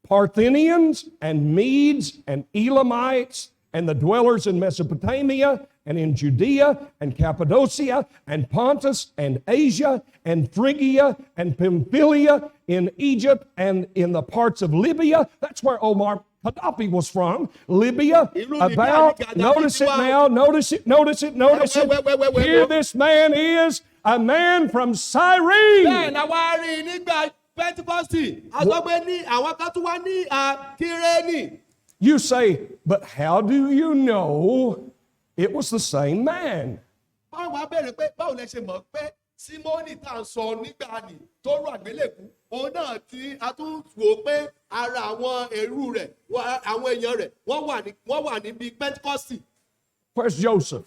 Parthians and Medes and Elamites and the dwellers in Mesopotamia and in Judea and Cappadocia and Pontus and Asia and Phrygia and Pamphylia in Egypt and in the parts of Libya. That's where Omar Gaddafi was from. Libya, about, notice it now, notice it. Wait. Here this man is, a man from Bẹ́ẹ̀ Cyrene. la wá rí i nígbà Pentikọ́sítì. A sọ pé ní àwọn kan tún wá ní Kírénì. You say, but how do you know it was the same man? Báwo wá bẹ̀rẹ̀ pé báwo lẹ ṣe mọ̀ pé Símónì tá à ń sọ nígbà ni tó rú àgbélébùú òun náà tí a tún wò pé ara àwọn èrú rẹ̀ àwọn èèyàn rẹ̀ wọ́n wà níbi Pentikọ́sítì. Where's Joseph?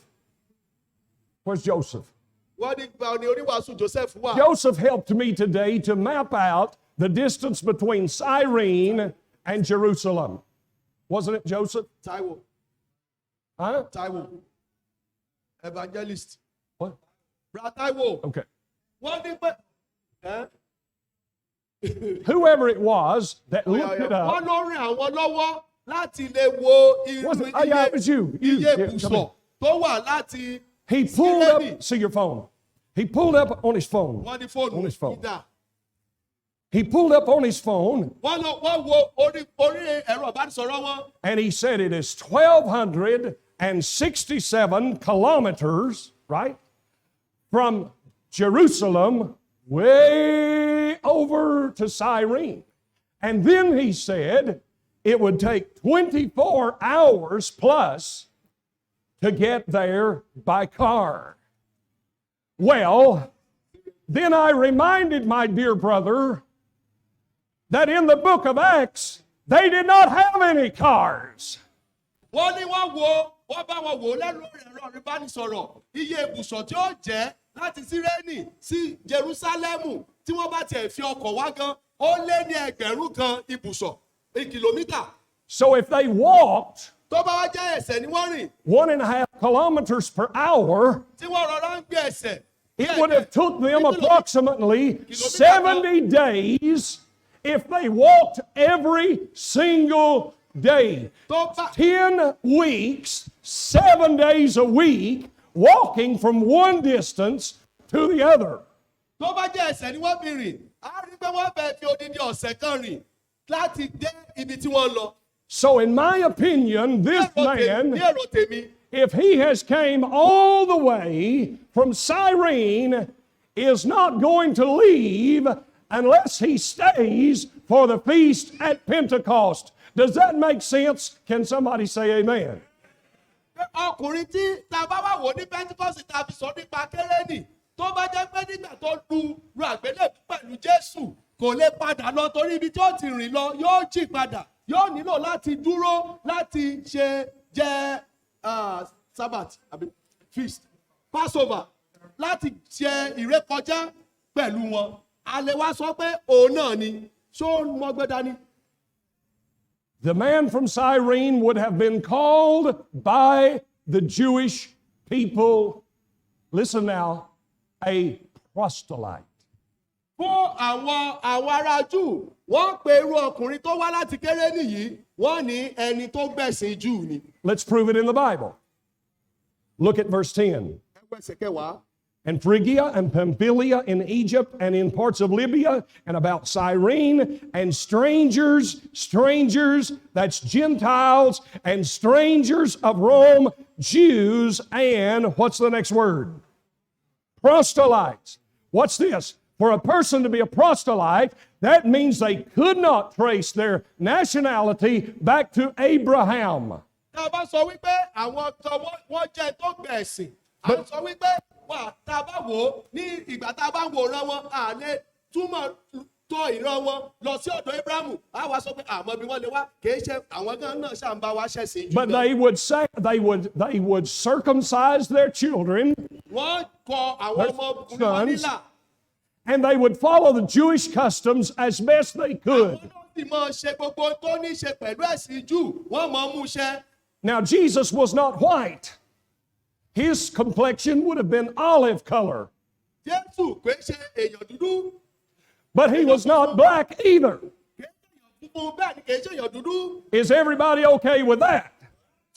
Where's Joseph? Wọ́n ní gba ni oníwàásù Joseph wà. Joseph helped me today to map out the distance between Cyrene and Jerusalem. Wasn't it Joseph? Táíwò. Huh? Táíwò. Evangelist. What? Bra Táíwò. Okay. Wọ́n ní pé. Whoever it was that looked it Wọ́n up. ló rìn àwọn lọ́wọ́ láti lè wo Was it? Oh, yeah, it was you. iye Yeah, come ibùsọ̀ here. tó wà láti He pulled up, Sírénì. see your phone. He pulled up on his phone. Wọ́n ní fóònù On his phone. ìdá. He pulled up on his phone Wọ́n wo orí ẹ̀rọ ìbánisọ̀rọ̀ wọn. and he said it is 1,267 kilometers, right? From Jerusalem way over to Cyrene. And then he said it would take 24 hours plus to get there by car. Well, then I reminded my dear brother that in the book of Acts, they did not have any cars. Wọ́n ní wọ́n bá wọn wò lẹ́nu ẹ̀rọ ìbánisọ̀rọ̀ iye ibùsọ̀ tí ó jẹ́ láti Sírénì sí Jerúsálẹ́mù tí wọ́n bá tiẹ̀ fi ọkọ̀ wá gan ó lé ní ẹgbẹ̀rún kan ibùsọ̀ kìlómítà. So if they walked Tó bá wá jẹ́ ẹsẹ̀ ni wọ́n rìn 1.5 kilometers per hour, tí wọ́n rọra ń gbé ẹsẹ̀. it would have took them approximately 70 days if they walked every single day. Tó bá 10 weeks, 7 days a week, walking from one distance to the other. tó bá jẹ́ ẹsẹ̀ ni wọ́n fi rìn á rí pé wọ́n fẹ́ fi odidi ọ̀sẹ̀ kan rìn láti dé ibi tí wọ́n lọ. So in my opinion, this Ní man, èrò tèmi, if he has came all the way from Cyrene, is not going to leave unless he stays for the feast at Pentecost. Does that make sense? Can somebody say amen? ọkùnrin tí tá a bá wà wò ní Pentikọ́sì tá a fi sọ nípa Kérénì tó bá jẹ́ pé nígbà tó ru àgbélébùú pẹ̀lú Jésù kò lè padà lọ torí ibi tí ó ti rìn lọ yóò jí padà yóò nílò láti dúró láti jẹ Sabbath àbí feast Passover láti ṣe ìrékọjá pẹ̀lú wọn a lè wá sọ pé òun náà ni ṣó mọ́gbẹ́ dání. The man from Cyrene would have been called by the Jewish people, listen now, a proselyte. Fún àwọn ará Júù, wọ́n pe irú ọkùnrin tó wá láti Kérénì yìí, wọ́n ní ẹni tó gbẹ̀sìn Júù ni. Let's prove it in the Bible. Look at verse 10. Ẹgbẹ́ ẹsẹ̀ kẹwàá. and Phrygia and Pamphylia in Egypt and in parts of Libya and about Cyrene, and strangers, that's Gentiles, and strangers of Rome, Jews, and what's the next word? Proselytes. What's this? For a person to be a proselyte, that means they could not trace their nationality back to Abraham. Tá a bá sọ wípé àwọn kan wọ́n jẹ́ tó gbẹ̀sìn, à ń sọ wípé wà tá a bá wò ó ní ìgbà tá a bá wò rán wọn, à lè túmọ̀ tó ìran wọn lọ sí ọ̀dọ̀ Abrahamu. À wá sọ pé àmọ́ bí wọ́n lè wá, kì í ṣe àwọn kan náà ṣà ń bá wa ṣẹ̀sìn jù But lọ. they would circumcise their children, Wọ́n kọ àwọn ọmọkùnrin wọn sons. nílà. and they would follow the Jewish customs as best they could. Àwọn náà sì máa ṣe gbogbo tó ní ṣe pẹ̀lú ẹ̀sìn Júù, wọ́n máa mú ṣẹ. Now, Jesus was not white. His complexion would have been olive color, Jésù kò ṣe èèyàn dúdú, but he was not black either. kì í ṣe èèyàn funfun, bẹ́ẹ̀ ni kì í ṣe èèyàn dúdú. Is everybody okay with that?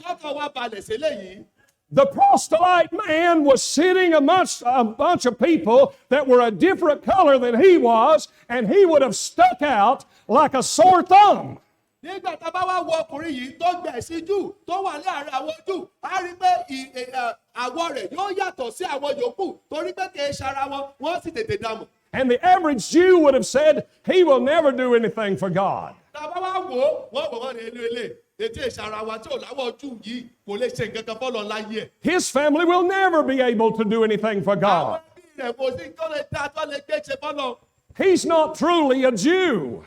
Sọ́kàn wa balẹ̀ sí eléyìí. The proselyte man was sitting amongst a bunch of people that were a different color than he was, and he would have stuck out like a sore thumb. Nígbà tá a bá wá wo ọkùnrin yìí tó gbẹ̀ sí Júù tó wà láàrin àwọn Júù, a rí pé àwọ̀ rẹ̀ yóò yàtọ̀ sí àwọn yòókù torí pé kì í ṣara wọn, wọ́n sì tètè dàmú. And the average Jew would have said, he will never do anything for God. Tá a bá wá wò ó, wọ́n ní elé ètò ìṣara wa tí ò láwọ̀ Júù yìí kò lè ṣe nǹkan kan fọ́lọ́ láyé ẹ̀. His family will never be able to do anything for Àwọn God. ẹbí rẹ̀ kò sí tó lè dá tó lè gbé ṣe fọ́lọ́. He's not truly a Jew.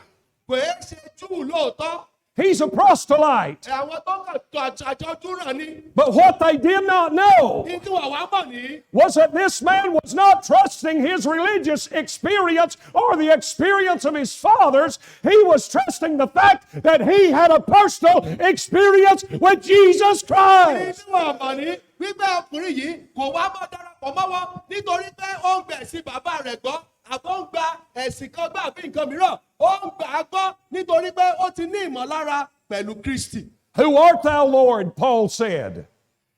Kò é ṣe Júù lóòótọ́. He's a proselyte. Àwọn tó kàn tó àjọjú ràn ní. But what they did not know Ní tí wọ́n wá mọ̀ ní. was that this man was not trusting his religious experience or the experience of his fathers. He was trusting the fact that he had a personal experience with Jesus Ní Christ. tí wọ́n mọ̀ ní wípé ọkùnrin yìí kò wá mọ́ darapọ̀ mọ́ wọn nítorí pé ó ń gbẹ̀ sí bàbá rẹ̀ gbọ́. Àbọ̀ ń gba ẹ̀sìn kan gbà bí nǹkan mìíràn. Ó ń gbà á gbọ́ nítorí pé ó ti ní ìmọ̀lára pẹ̀lú Kristi. Who art thou, Lord? Paul said.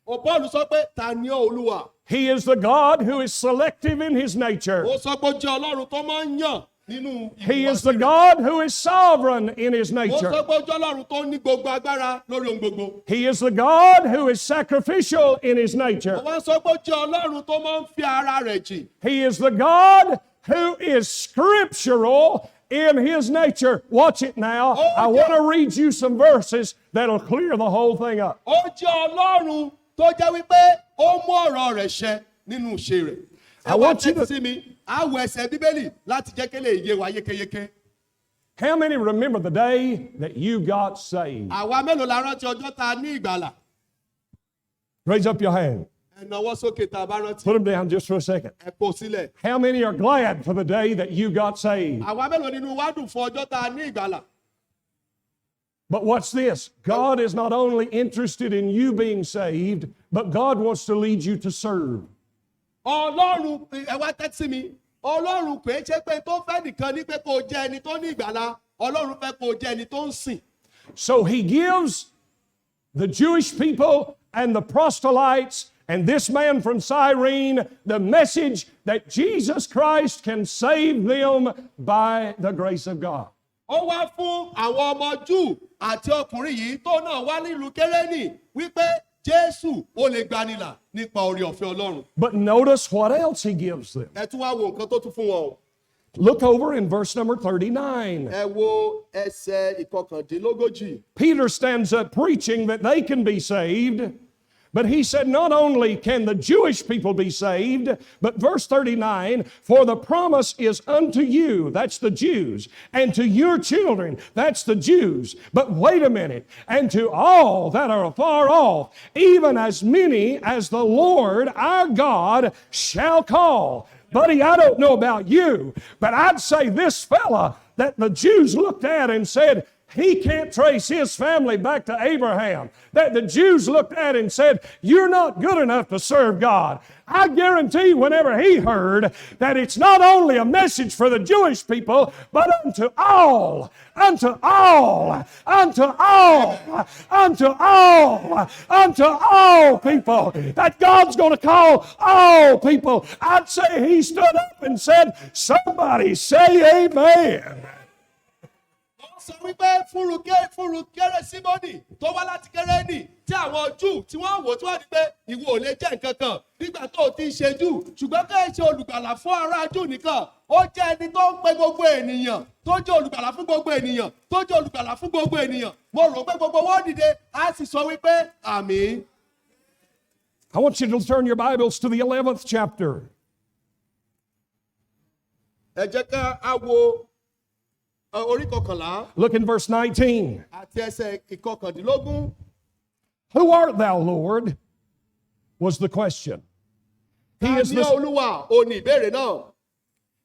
Paul sọ pé ta ni ó Olúwa? He is the God who is selective in his nature. Ó sọ pé ó jẹ́ Ọlọ́run tó máa ń yàn nínú He is ìhùwàsí the rẹ̀. God who is sovereign in his Ó nature. sọ pé ó jẹ́ Ọlọ́run tó ní gbogbo agbára lórí ohun gbogbo. He is the God who is sacrificial in his Ó nature. wá sọ pé ó jẹ́ Ọlọ́run tó máa ń fi ara rẹ̀ jì. He is the God who is scriptural in his nature. Watch it now. I want to read you some verses that'll clear the whole thing up. Ó jẹ́ Ọlọ́run tó jẹ́ wípé ó mú ọ̀rọ̀ rẹ̀ ṣẹ nínú ìṣe rẹ̀. I Ẹ wá want you to- tẹ́tí sí mi, á wo ẹsẹ̀ Bíbélì láti jẹ́ kí lè yé wa yékéyéké. How many remember the day that you got saved? Àwa mélòó la rántí ọjọ́ ta ní ìgbàlà? Raise up your hand. Ẹ nawọ́ sókè tá a bá rántí. Put them down just for a second. Ẹ kó sílẹ̀. How many are glad for the day that you got saved? Àwa mélòó nínú wa dùn fún ọjọ́ ta ní ìgbàlà? But watch this. God is not only interested in you being saved, but God wants to lead you to serve. Ọlọ́run ẹ wá tẹ́tí sí mi. Ọlọ́run kò é ṣe pé tó fẹ́ nìkan ní pé kò jẹ́ ẹni tó ní ìgbàlà. Ọlọ́run fẹ́ kò jẹ́ ẹni tó ń sìn. So he gives the Jewish people and the proselytes and this man from Cyrene the message that Jesus Christ can save them by the grace of God. Ó wá fún àwọn ọmọ Júù àti ọkùnrin yìí tó náà wá nílùú Kérénì wípé Jésù ó lè gbanilà nípa oore ọ̀fẹ́ Ọlọ́run. But notice what else he gives them. Ẹ tún wá wo nǹkan tó tún fún wọn o. Look over in verse number 39. Ẹ wo ẹsẹ̀ ìkọkàndínlógójì. Peter stands up preaching that they can be saved. But he said, not only can the Jewish people be saved, but verse 39, for the promise is unto you, that's the Jews, and to your children, that's the Jews. But wait a minute, and to all that are afar off, even as many as the Lord our God shall call. Buddy, I don't know about you, but I'd say this fella that the Jews looked at and said, he can't trace his family back to Abraham. That the Jews looked at and said, you're not good enough to serve God. I guarantee whenever he heard that it's not only a message for the Jewish people, but unto all, unto all, unto all, unto all, unto all people, that God's going to call all people. I'd say he stood up and said, somebody say amen. Sọ wípé fúru kérésìmọ́nì tó wá láti Kérénì tí àwọn Júù tí wọ́n wò tí wọ́n rí pé ìwọ ò lè jẹ́ nǹkan kan nígbà tó o ti ń ṣe Júù ṣùgbọ́n kí ẹ ṣe olùgbàlà fún ará Júù nìkan ó jẹ́ ẹni tó ń pe gbogbo ènìyàn tó jẹ́ olùgbàlà fún gbogbo ènìyàn tó jẹ́ olùgbàlà fún gbogbo ènìyàn mo rò pé gbogbo wọn dìde á sì sọ wípé àmín. I want you to turn your Bibles to the 11th chapter. Ẹ jẹ́ ká á wo orí kọkànlá Look in verse 19. àti ẹsẹ̀ ìkọkàndínlógún. Who art thou, Lord? Was the question. He Ta is ni the, Olúwa ò ní ìbéèrè náà.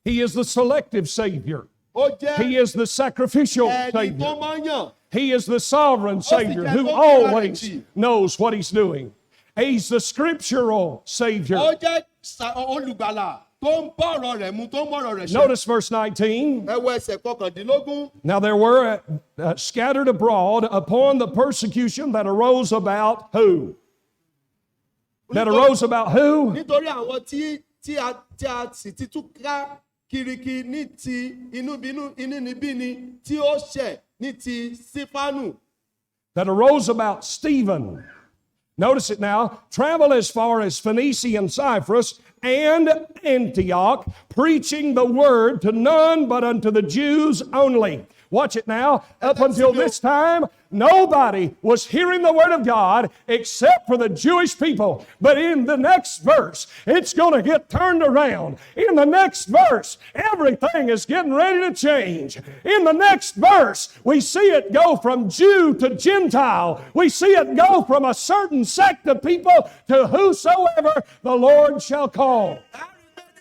he is the selective Savior. Ó jẹ́ He is the sacrificial ẹni tó Savior. máa ń yàn. He is the sovereign Savior jẹ́ who tó fi ara always rẹ̀ jì. knows what he's doing. He's the scriptural Ó Savior. jẹ́ olùgbàlà tó ń bá ọ̀rọ̀ rẹ̀ mu tó ń mọ̀rọ̀ rẹ̀ ṣe. Notice verse 19. Ẹ wo ẹsẹ̀ kọkàndínlógún. Now there were scattered abroad upon the persecution that arose about who? That arose about who? Nítorí àwọn tí a sì ti tú ká kiriki ní ti inúnibíni tí ó ṣẹ̀ ní ti Sífánù. That arose about Stephen. Notice it now. Travel as far as Phoenicia and Cyprus and Antioch, preaching the word to none but unto the Jews only. Watch it now. Up until this time, nobody was hearing the word of God except for the Jewish people. But in the next verse, it's going to get turned around. In the next verse, everything is getting ready to change. In the next verse, we see it go from Jew to Gentile. We see it go from a certain sect of people to whosoever the Lord shall call.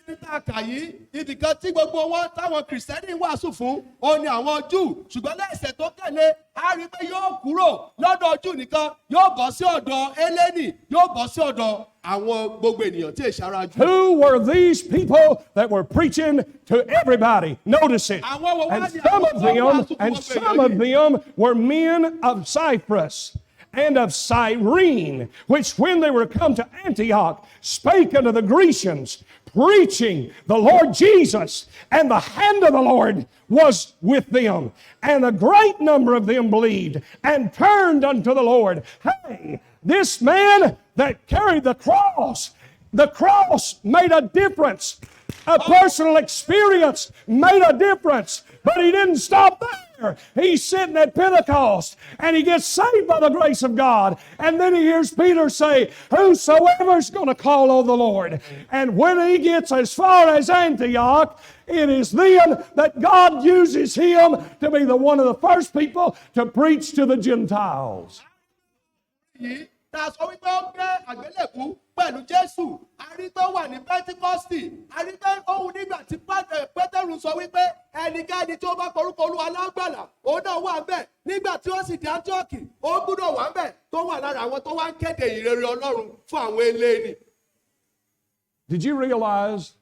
Níta kàyí ibìkan tí gbogbo wọn táwọn kìrìsìtẹ́nì wàásù fún òun ni àwọn Júù ṣùgbọ́n lẹ́sẹ̀ tó tẹ̀lé a rí pé yóò kúrò lọ́dọ̀ Júù nìkan yóò bọ́ sí ọ̀dọ̀ Hélénì yóò bọ́ sí ọ̀dọ̀ àwọn gbogbo ènìyàn tí èsì ara Júù. Who were these people that were preaching to everybody? Notice it. And some of them were men of Cyprus and of Cyrene, which when they were come to Antioch, spake unto the Grecians, preaching the Lord Jesus, and the hand of the Lord was with them. And a great number of them believed and turned unto the Lord. Hey, this man that carried the cross made a difference. A personal experience made a difference. But he didn't stop there. He's sitting at Pentecost and he gets saved by the grace of God. And then he hears Peter say, whosoever's going to call on the Lord. And when he gets as far as Antioch, it is then that God uses him to be the one of the first people to preach to the Gentiles. Ta sọ wípé ó gbé àgbélébù pẹ̀lú Jésù. A rí pé ó wà ní Pẹ́ntíkọ́sítì. A rí pé òun nígbà tí Pétérù sọ wípé ẹnikẹ́ni tí ó bá porúkọ Olúwa lágbàlà, òun náà wà ńbẹ̀. Nígbà tí ó sì dé Áńtíọ́kì, ó gbúdọ̀ wà ńbẹ̀ tó wà lára àwọn tó wá ń kéde ìrere Ọlọ́run fún àwọn eléni. Did you realize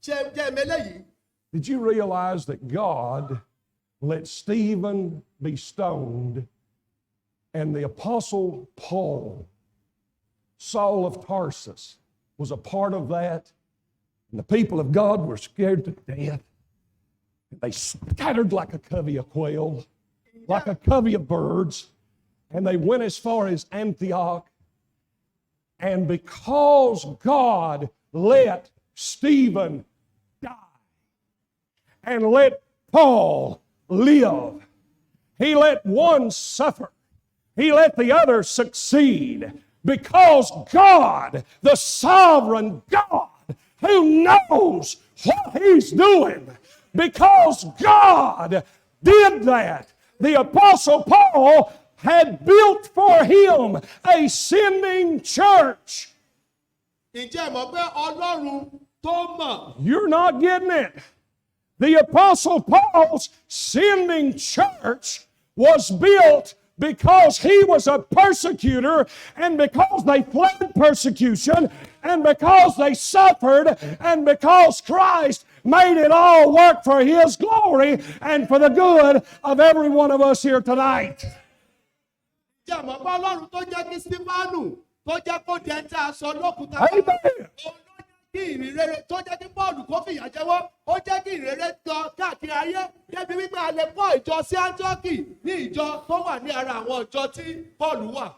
Ṣé jẹ́ eléyìí? Did you realize that God let Stephen be stoned and the Apostle Paul, Saul of Tarsus, was a part of that? And the people of God were scared to death. They scattered like a covey of quail, like a covey of birds, and they went as far as Antioch. And because God let Stephen die and let Paul live, he let one suffer, he let the other succeed, because God, the sovereign God, who knows what he's doing, because God did that, the Apostle Paul had built for him a sending church. Ǹjẹ́ mọ̀ pé Ọlọ́run tó mọ̀? You're not getting it. The Apostle Paul's sending church was built because he was a persecutor, and because they fled persecution, and because they suffered, and because Christ made it all work for His glory and for the good of every one of us here tonight. Jẹ́ àmọ́ bá Ọlọ́run tó jẹ́ kí Sífánù tó jẹ́ kó di ẹni tí a sọ lókùúta Amen. òun ló jẹ́ kí ìrere tó jẹ́ kí Pọ́ọ̀lù kó fìyà jẹ́wọ́ ó jẹ́ kí ìrere tọ káàkiri ayé débi wípé a lè kọ́ ìjọ sí Áńtíókì ní ìjọ tó wà ní ara àwọn ìjọ tí Pọ́ọ̀lù wà.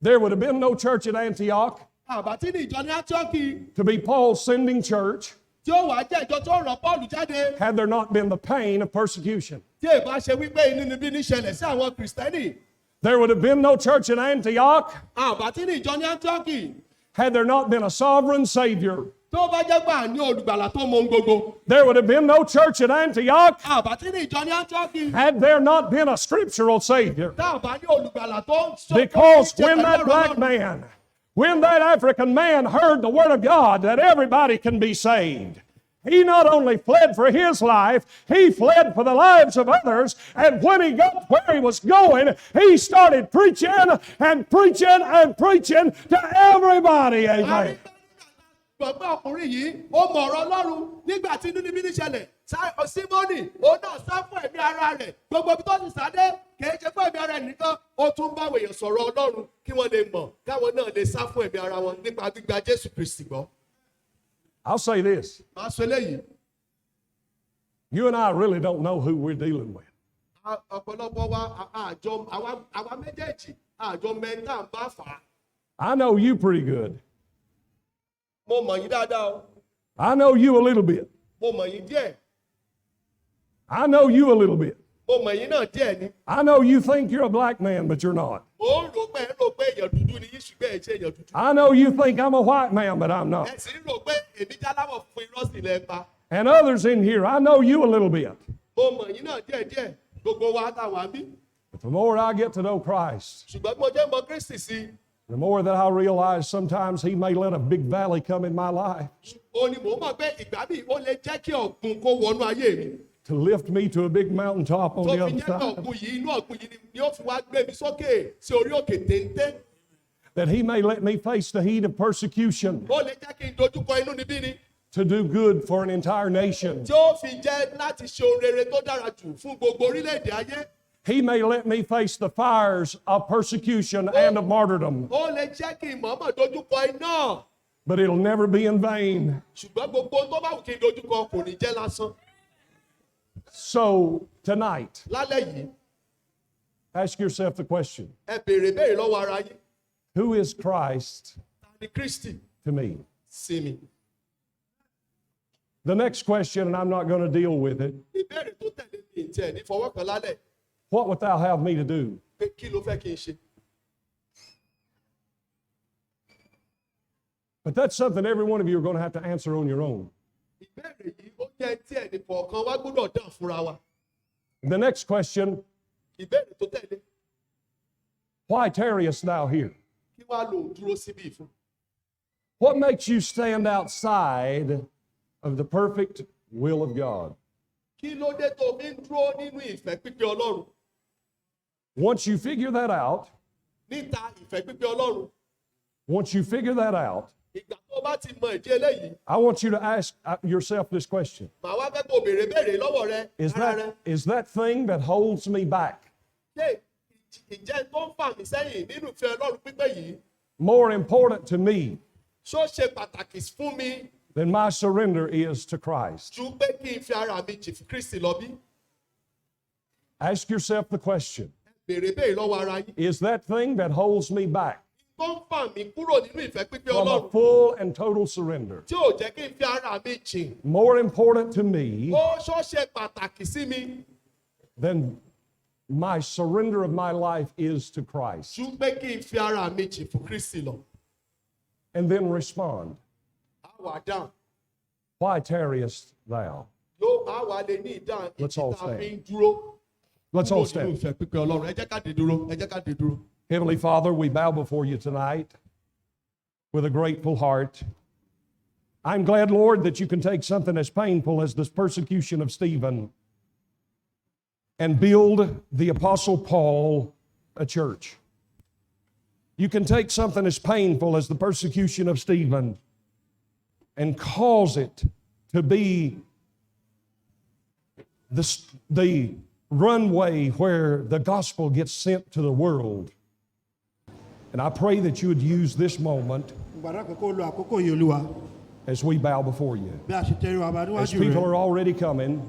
There would have been no church at Antioch Àbátí ní ìjọ ní Áńtíókì to be Paul's sending church tí ó wàá jẹ́ ìjọ tó ràn Pọ́ọ̀lù jáde had there not been the pain of persecution. tí èèbá ṣe wípé inúnibíni ṣẹlẹ̀ sí àwọn Kìrìsìtẹ́nì. There would have been no church in Antioch Àbátí ní ìjọ ní Áńtíókì had there not been a sovereign Savior. tó bá jẹ́ gbà ní olùgbàlà tó mọ ohun gbogbo. There would have been no church at Antioch Àbátí ní ìjọ ní Áńtíókì had there not been a scriptural Savior. tá a bá ní olùgbàlà tó ń sọ. Because when that black man, when that African man heard the Word of God that everybody can be saved, he not only fled for his life, he fled for the lives of others. And when he got where he was going, he started preaching and preaching and preaching to everybody. Amen. Gbọ̀ngbọ̀n ọkùnrin yìí ó mọ ọ̀rọ̀ Ọlọ́run nígbà tí inúnibíni ṣẹlẹ̀. Símọ́nì òun náà sá fún ẹ̀mí ara rẹ̀ gbogbo ibi tó ti sáde kìí ṣe fún ẹ̀mí ara rẹ̀ nìkan ó tún bá èèyàn sọ̀rọ̀ Ọlọ́run kí wọ́n lè mọ̀ káwọn náà lè sá fún ẹ̀mí ara wọn nípa gbígba Jésù Kristi gbọ́. I'll say this. Màá sọ eléyìí. You and I really don't know who we're dealing with. Ọ̀pọ̀lọpọ̀ wa àjọ àwa méjèèjì àjọ mẹ́ta ń bá fà á. I know you pretty good. Mo mọ̀ yín dáadáa o. I know you a little bit. Mo mọ̀ yín díẹ̀. I know you a little bit. Mo mọ̀ yín náà díẹ̀ ni. I know you think you're a black man, but you're not. Ó rò pé èèyàn dúdú ni yín ṣùgbọ́n ẹ̀ ṣe èèyàn dúdú. I know you think I'm a white man, but I'm not. Ẹ sì ń rò pé èmi jáláwọ̀ fún irọ́ sí ilẹ̀ pa. And others in here, I know you a little bit. Mo mọ̀ yín náà díẹ̀díẹ̀ gbogbo wa tá wà ń bí. But the more I get to know Christ, Ṣùgbọ́n bí mo jẹ́ mọ Kristi sí, the more that I realize sometimes He may let a big valley come in my life ó ní mò ń mọ̀ pé ìgbà míì ó lè jẹ́ kí ọ̀gbun kó wọnú ayé mi. to lift me to a big mountaintop on Tó the fi other jẹ́ kí side. ọ̀gbun yìí inú ọ̀gbun yìí ni ó fi wá gbé mi sókè sí orí òkè téńté. That He may let me face the heat of persecution Ó lè jẹ́ kí n dojúkọ inúnibíni to do good for an entire nation. tí ó fi jẹ́ láti ṣe ohun rere tó dára jù fún gbogbo orílẹ̀-èdè ayé. He may let me face the fires of persecution and of martyrdom, Ó lè jẹ́ kí n mọ̀ọ́mọ̀ dojúkọ iná. but it'll never be in vain. Ṣùgbọ́n gbogbo ohun tó bá wù kí n dojúkọ kò ní jẹ́ lásán. So tonight, Lálẹ́ yìí, ask yourself the question, ẹ béèrè lọ́wọ́ ara yín. who is Christ Ta ni Kristi to me? sí mi? The next question, and I'm not going to deal with it, Ìbéèrè tó tẹ̀lé mi ì tiẹ̀ ní fọwọ́ kan lálẹ́ what wilt thou have me to do? pé kí ló fẹ́ kí n ṣe? But that's something every one of you are going to have to answer on your own. Ìbéèrè yìí ó jẹ́ tí ẹnì kọ̀ọ̀kan wá gbọ́dọ̀ dán fúnra wa. The next question, Ìbéèrè tó tẹ̀lé why tarriest thou here? kí wá lò ń dúró síbí fún? What makes you stand outside of the perfect will of God? Kí ló dé tó fi ń dúró nínú ìfẹ́ pípé Ọlọ́run? Once you figure that out, Níta ìfẹ́ pípé Ọlọ́run. once you figure that out, Ìgbà tó bá ti mọ ìdí eléyìí, I want you to ask yourself this question. màá wá fẹ́ kó béèrè lọ́wọ́ rẹ ara rẹ. Is that thing that holds me back Ṣé ìjẹ́ tó ń fà mí sẹ́yìn nínú ìfẹ́ Ọlọ́run pípé yìí? more important to me Ṣó ṣe pàtàkì fún mi than my surrender is to Christ? ju pé kí n fi ara mi jì fún Kristi lọ bí? Ask yourself the question. Béèrè lọ́wọ́ ara yín. Is that thing that holds me back Tó ń fà mí kúrò nínú ìfẹ́ pípé from a Ọlọ́run full and total surrender tí ò jẹ́ kí n fi ara mi jìn? more important to me Ṣó ṣe pàtàkì sí mi than my surrender of my life is to Christ? ju pé kí n fi ara mi jì fún Kristi lọ? And then respond. Á wà dáhùn. Why tarriest thou? Á wà lè ní ìdáhùn Let's all ìdí tá a stand. fi ń dúró. Let's all Kúrò nínú stand. ìfẹ́ pípé Ọlọ́run. Ẹ jẹ́ ká dé dúró. Ẹ jẹ́ ká dé dúró. Heavenly Father, we bow before you tonight with a grateful heart. I'm glad, Lord, that you can take something as painful as this persecution of Stephen and build the Apostle Paul a church. You can take something as painful as the persecution of Stephen and cause it to be the runway where the gospel gets sent to the world. And I pray that you would use this moment as we bow before you. As people are already coming,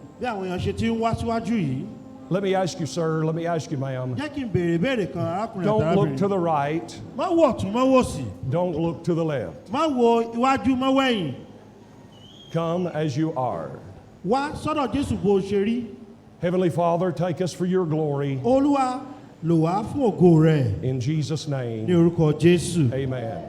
let me ask you, sir, let me ask you, ma'am, don't look to the right, don't look to the left. Come as you are. Heavenly Father, take us for your glory. In Jesus' name, amen.